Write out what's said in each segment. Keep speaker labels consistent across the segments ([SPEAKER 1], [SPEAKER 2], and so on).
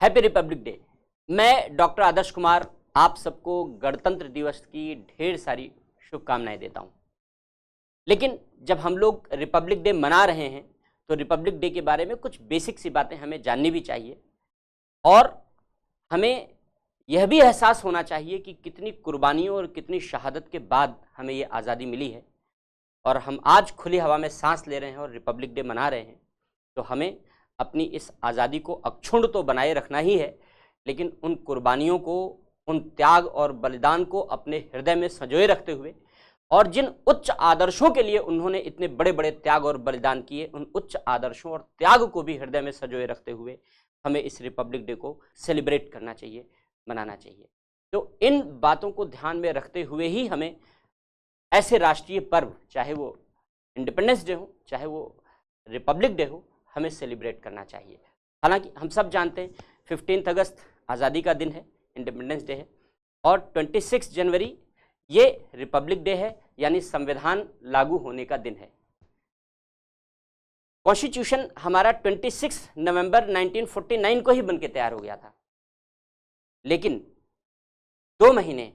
[SPEAKER 1] Happy Republic day. मैं doctor Adarsh Kumar आप सबको गणतंत्र दिवस की ढेर सारी शुभकामनाएं देता हूं। लेकिन जब हम लोग रिपब्लिक डे मना रहे हैं तो रिपब्लिक डे के बारे में कुछ बेसिक सी बातें हमें जाननी भी चाहिए और हमें यह भी एहसास होना चाहिए कि कितनी कुर्बानियों और कितनी शहादत के बाद हमें ये आज़ादी मिली है और हम आज खुली हवा में सांस ले रहे हैं और रिपब्लिक डे मना रहे हैं। तो हमें अपनी इस आज़ादी को अक्षुण्ण तो बनाए रखना ही है, लेकिन उन कुर्बानियों को, उन त्याग और बलिदान को अपने हृदय में संजोए रखते हुए और जिन उच्च आदर्शों के लिए उन्होंने इतने बड़े बड़े त्याग और बलिदान किए, उन उच्च आदर्शों और त्याग को भी हृदय में संजोए रखते हुए हमें इस रिपब्लिक डे को सेलिब्रेट करना चाहिए, मनाना चाहिए। तो इन बातों को ध्यान में रखते हुए ही हमें ऐसे राष्ट्रीय पर्व, चाहे वो इंडिपेंडेंस डे हो, चाहे वो रिपब्लिक डे हो, हमें सेलिब्रेट करना चाहिए। हालांकि हम सब जानते हैं 15 अगस्त आज़ादी का दिन है, इंडिपेंडेंस डे है, और 26 जनवरी ये रिपब्लिक डे है, यानी संविधान लागू होने का दिन है। कॉन्स्टिट्यूशन हमारा 26 नवंबर 1949 को ही बनके तैयार हो गया था, लेकिन 2 महीने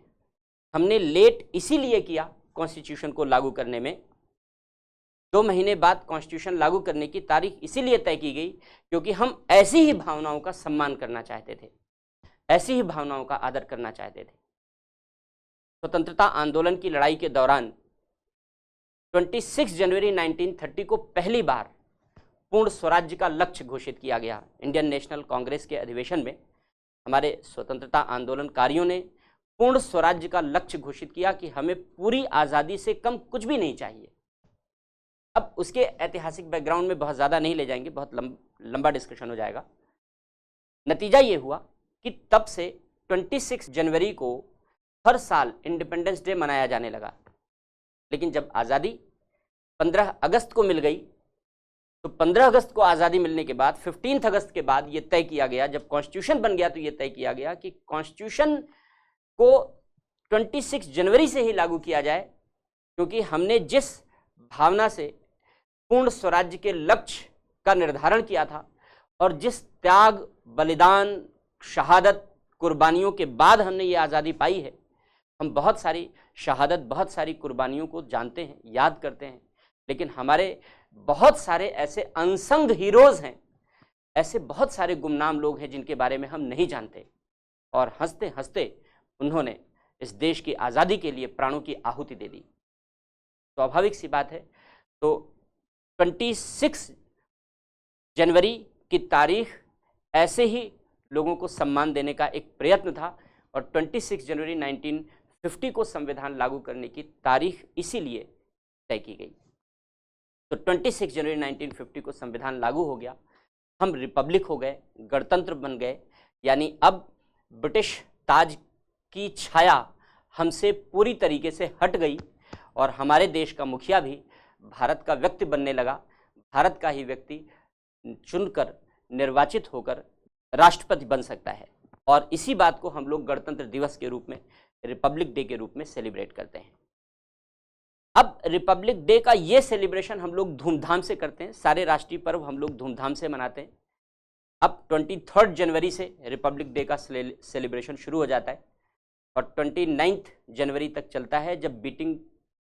[SPEAKER 1] हमने लेट इसीलिए किया कॉन्स्टिट्यूशन को लागू करने में। 2 महीने बाद कॉन्स्टिट्यूशन लागू करने की तारीख इसीलिए तय की गई क्योंकि हम ऐसी ही भावनाओं का सम्मान करना चाहते थे, ऐसी ही भावनाओं का आदर करना चाहते थे। स्वतंत्रता आंदोलन की लड़ाई के दौरान 26 जनवरी 1930 को पहली बार पूर्ण स्वराज्य का लक्ष्य घोषित किया गया। इंडियन नेशनल कांग्रेस के अधिवेशन में हमारे स्वतंत्रता आंदोलनकारियों ने पूर्ण स्वराज्य का लक्ष्य घोषित किया कि हमें पूरी आज़ादी से कम कुछ भी नहीं चाहिए। अब उसके ऐतिहासिक बैकग्राउंड में बहुत ज़्यादा नहीं ले जाएंगे, बहुत लंबा डिस्कशन हो जाएगा। नतीजा ये हुआ कि तब से 26 जनवरी को हर साल इंडिपेंडेंस डे मनाया जाने लगा। लेकिन जब आज़ादी 15 अगस्त को मिल गई तो 15 अगस्त को आज़ादी मिलने के बाद 15 अगस्त के बाद ये तय किया गया, जब कॉन्स्टिट्यूशन बन गया तो ये तय किया गया कि कॉन्स्टिट्यूशन को 26 जनवरी से ही लागू किया जाए, क्योंकि हमने जिस भावना से पूर्ण स्वराज्य के लक्ष्य का निर्धारण किया था और जिस त्याग, बलिदान, शहादत, कुर्बानियों के बाद हमने ये आज़ादी पाई है, हम बहुत सारी शहादत, बहुत सारी कुर्बानियों को जानते हैं, याद करते हैं, लेकिन हमारे बहुत सारे ऐसे अनसंग हीरोज़ हैं, ऐसे बहुत सारे गुमनाम लोग हैं जिनके बारे में हम नहीं जानते, और हंसते हंसते उन्होंने इस देश की आज़ादी के लिए प्राणों की आहुति दे दी। स्वाभाविक सी बात है। तो 26 जनवरी की तारीख ऐसे ही लोगों को सम्मान देने का एक प्रयत्न था और 26 जनवरी 1950 को संविधान लागू करने की तारीख इसीलिए तय की गई। तो 26 जनवरी 1950 को संविधान लागू हो गया, हम रिपब्लिक हो गए, गणतंत्र बन गए, यानी अब ब्रिटिश ताज की छाया हमसे पूरी तरीके से हट गई और हमारे देश का मुखिया भी भारत का व्यक्ति बनने लगा। भारत का ही व्यक्ति चुनकर, निर्वाचित होकर राष्ट्रपति बन सकता है, और इसी बात को हम लोग गणतंत्र दिवस के रूप में, रिपब्लिक डे के रूप में सेलिब्रेट करते हैं। अब रिपब्लिक डे का ये सेलिब्रेशन हम लोग धूमधाम से करते हैं, सारे राष्ट्रीय पर्व हम लोग धूमधाम से मनाते हैं। अब 23 जनवरी से रिपब्लिक डे का सेलिब्रेशन शुरू हो जाता है और 29 जनवरी तक चलता है, जब बीटिंग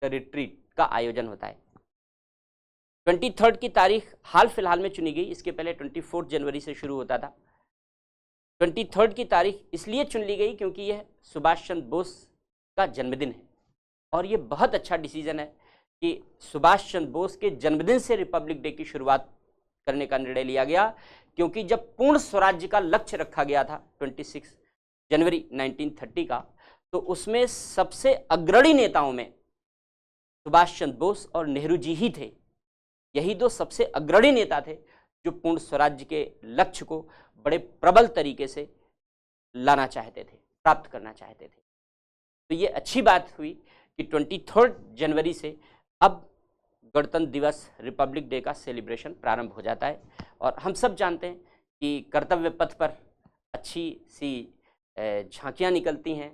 [SPEAKER 1] द रिट्रीट का आयोजन होता है। 23 की तारीख हाल फिलहाल में चुनी गई, इसके पहले 24 जनवरी से शुरू होता था। 23 की तारीख इसलिए चुन ली गई क्योंकि यह सुभाष चंद्र बोस का जन्मदिन है, और ये बहुत अच्छा डिसीजन है कि सुभाष चंद्र बोस के जन्मदिन से रिपब्लिक डे की शुरुआत करने का निर्णय लिया गया, क्योंकि जब पूर्ण स्वराज्य का लक्ष्य रखा गया था 26 जनवरी 1930 का, तो उसमें सबसे अग्रणी नेताओं में सुभाष चंद्र बोस और नेहरू जी ही थे। यही 2 सबसे अग्रणी नेता थे जो पूर्ण स्वराज्य के लक्ष्य को बड़े प्रबल तरीके से लाना चाहते थे, प्राप्त करना चाहते थे। तो ये अच्छी बात हुई कि 23 जनवरी से अब गणतंत्र दिवस, रिपब्लिक डे का सेलिब्रेशन प्रारंभ हो जाता है। और हम सब जानते हैं कि कर्तव्य पथ पर अच्छी सी झांकियाँ निकलती हैं,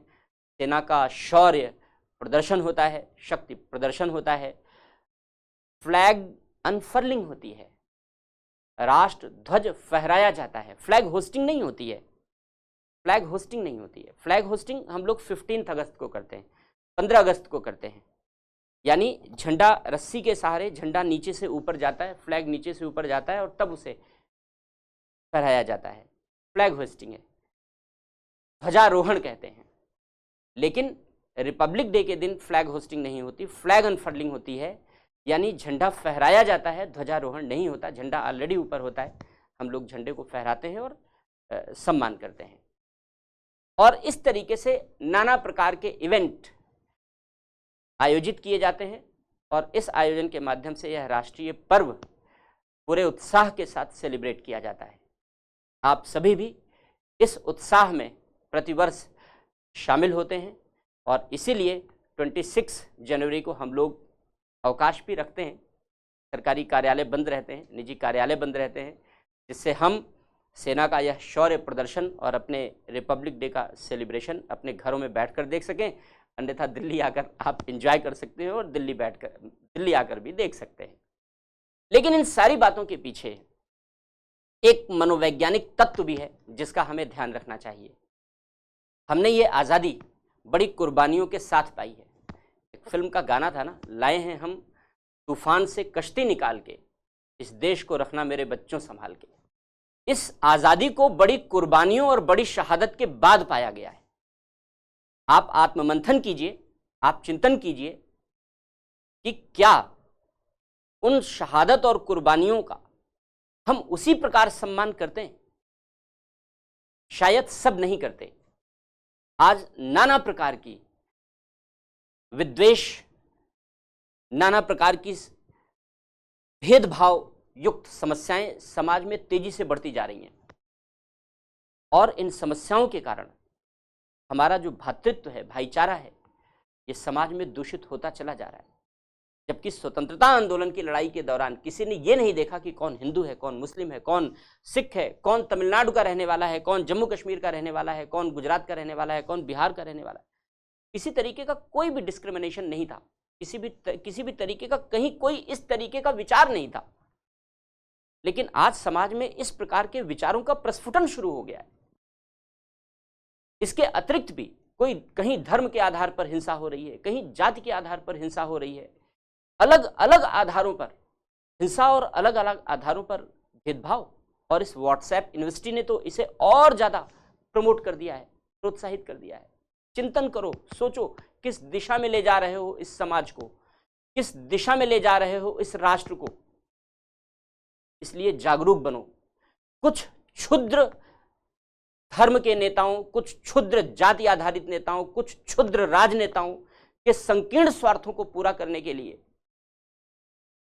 [SPEAKER 1] सेना का शौर्य प्रदर्शन होता है, शक्ति प्रदर्शन होता है, फ्लैग अनफर्लिंग होती है, राष्ट्र ध्वज फहराया जाता है। फ्लैग होस्टिंग नहीं होती है, फ्लैग होस्टिंग नहीं होती है। फ्लैग होस्टिंग हम लोग 15 अगस्त को करते हैं, 15 अगस्त को करते हैं, यानी झंडा रस्सी के सहारे झंडा नीचे से ऊपर जाता है, फ्लैग नीचे से ऊपर जाता है और तब उसे फहराया जाता है, फ्लैग होस्टिंग है, ध्वजारोहण कहते हैं। लेकिन रिपब्लिक डे के दिन फ्लैग होस्टिंग नहीं होती, फ्लैग अनफर्लिंग होती है, यानी झंडा फहराया जाता है, ध्वजारोहण नहीं होता, झंडा ऑलरेडी ऊपर होता है, हम लोग झंडे को फहराते हैं और सम्मान करते हैं। और इस तरीके से नाना प्रकार के इवेंट आयोजित किए जाते हैं और इस आयोजन के माध्यम से यह राष्ट्रीय पर्व पूरे उत्साह के साथ सेलिब्रेट किया जाता है। आप सभी भी इस उत्साह में प्रतिवर्ष शामिल होते हैं और इसीलिए 26 जनवरी को हम लोग अवकाश भी रखते हैं, सरकारी कार्यालय बंद रहते हैं, निजी कार्यालय बंद रहते हैं, जिससे हम सेना का यह शौर्य प्रदर्शन और अपने रिपब्लिक डे का सेलिब्रेशन अपने घरों में बैठकर देख सकें। अन्यथा दिल्ली आकर आप एंजॉय कर सकते हैं और दिल्ली आकर भी देख सकते हैं। लेकिन इन सारी बातों के पीछे एक मनोवैज्ञानिक तत्व भी है जिसका हमें ध्यान रखना चाहिए। हमने ये आज़ादी बड़ी कुर्बानियों के साथ पाई है। एक फिल्म का गाना था ना, लाए हैं हम तूफान से कश्ती निकाल के, इस देश को रखना मेरे बच्चों संभाल के। इस आज़ादी को बड़ी कुर्बानियों और बड़ी शहादत के बाद पाया गया है। आप आत्ममंथन कीजिए, आप चिंतन कीजिए कि क्या उन शहादत और कुर्बानियों का हम उसी प्रकार सम्मान करते हैं? शायद सब नहीं करते। आज नाना प्रकार की विद्वेष, नाना प्रकार की भेदभाव युक्त समस्याएं समाज में तेजी से बढ़ती जा रही हैं और इन समस्याओं के कारण हमारा जो भ्रातृत्व है, भाईचारा है, ये समाज में दूषित होता चला जा रहा है। जबकि स्वतंत्रता आंदोलन की लड़ाई के दौरान किसी ने ये नहीं देखा कि कौन हिंदू है, कौन मुस्लिम है, कौन सिख है, कौन तमिलनाडु का रहने वाला है, कौन जम्मू कश्मीर का रहने वाला है, कौन गुजरात का रहने वाला है, कौन बिहार का रहने वाला है। किसी तरीके का कोई भी डिस्क्रिमिनेशन नहीं था, किसी भी तरीके का कहीं कोई इस तरीके का विचार नहीं था। लेकिन आज समाज में इस प्रकार के विचारों का प्रस्फुटन शुरू हो गया है। इसके अतिरिक्त भी कोई कहीं धर्म के आधार पर हिंसा हो रही है, कहीं जाति के आधार पर हिंसा हो रही है, अलग अलग आधारों पर हिंसा और अलग अलग आधारों पर भेदभाव। और इस व्हाट्सएप यूनिवर्सिटी ने तो इसे और ज्यादा प्रमोट कर दिया है, प्रोत्साहित कर दिया है। चिंतन करो, सोचो किस दिशा में ले जा रहे हो इस समाज को, किस दिशा में ले जा रहे हो इस राष्ट्र को। इसलिए जागरूक बनो। कुछ क्षुद्र धर्म के नेताओं, कुछ क्षुद्र जाति आधारित नेताओं, कुछ क्षुद्र राजनेताओं के संकीर्ण स्वार्थों को पूरा करने के लिए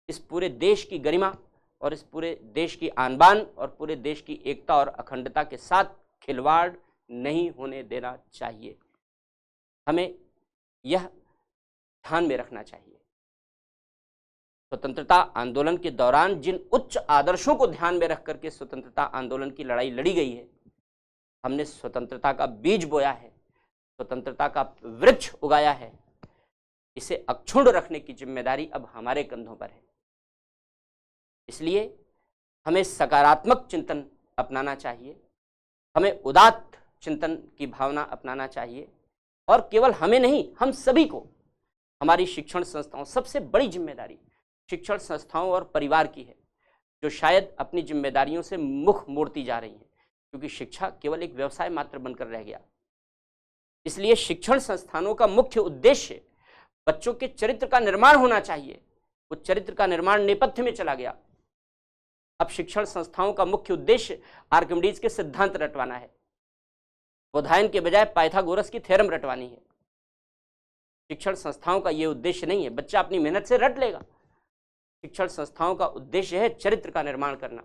[SPEAKER 1] इस पूरे देश की गरिमा और इस पूरे देश की आन बान और पूरे देश की एकता और अखंडता के साथ खिलवाड़ नहीं होने देना चाहिए। हमें यह ध्यान में रखना चाहिए। स्वतंत्रता आंदोलन के दौरान जिन उच्च आदर्शों को ध्यान में रख करके स्वतंत्रता आंदोलन की लड़ाई लड़ी गई है, हमने स्वतंत्रता का बीज बोया है, स्वतंत्रता का वृक्ष उगाया है। इसे अक्षुण्ण रखने की जिम्मेदारी अब हमारे कंधों पर है। इसलिए हमें सकारात्मक चिंतन अपनाना चाहिए, हमें उदात्त चिंतन की भावना अपनाना चाहिए। और केवल हमें नहीं, हम सभी को, हमारी शिक्षण संस्थाओं, सबसे बड़ी जिम्मेदारी शिक्षण संस्थाओं और परिवार की है, जो शायद अपनी जिम्मेदारियों से मुख मोड़ती जा रही हैं, क्योंकि शिक्षा केवल एक व्यवसाय मात्र बनकर रह गया। इसलिए शिक्षण संस्थानों का मुख्य उद्देश्य बच्चों के चरित्र का निर्माण होना चाहिए। वो चरित्र का निर्माण नेपथ्य में चला गया। अब शिक्षण संस्थाओं का मुख्य उद्देश्य आर्किमिडीज के सिद्धांत रटवाना है, बोधायन के बजाय पाइथागोरस की थ्योरम रटवानी है। शिक्षण संस्थाओं का यह उद्देश्य नहीं है, बच्चा अपनी मेहनत से रट लेगा। शिक्षण संस्थाओं का उद्देश्य है चरित्र का निर्माण करना।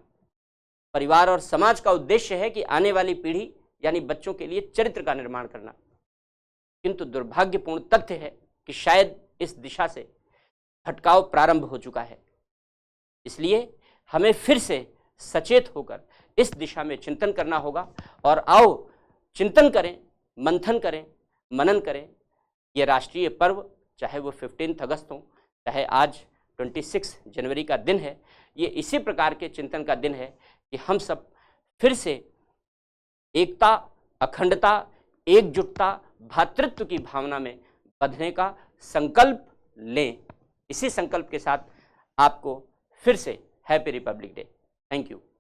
[SPEAKER 1] परिवार और समाज का उद्देश्य है कि आने वाली पीढ़ी यानी बच्चों के लिए चरित्र का निर्माण करना। किंतु दुर्भाग्यपूर्ण तथ्य है कि शायद इस दिशा से भटकाव प्रारंभ हो चुका है। इसलिए हमें फिर से सचेत होकर इस दिशा में चिंतन करना होगा। और आओ चिंतन करें, मंथन करें, मनन करें। ये राष्ट्रीय पर्व, चाहे वो 15 अगस्त हो, चाहे आज 26 जनवरी का दिन है, ये इसी प्रकार के चिंतन का दिन है कि हम सब फिर से एकता अखंडता, एकजुटता, भ्रातृत्व की भावना में बंधने का संकल्प लें। इसी संकल्प के साथ आपको फिर से happy Republic day. Thank you.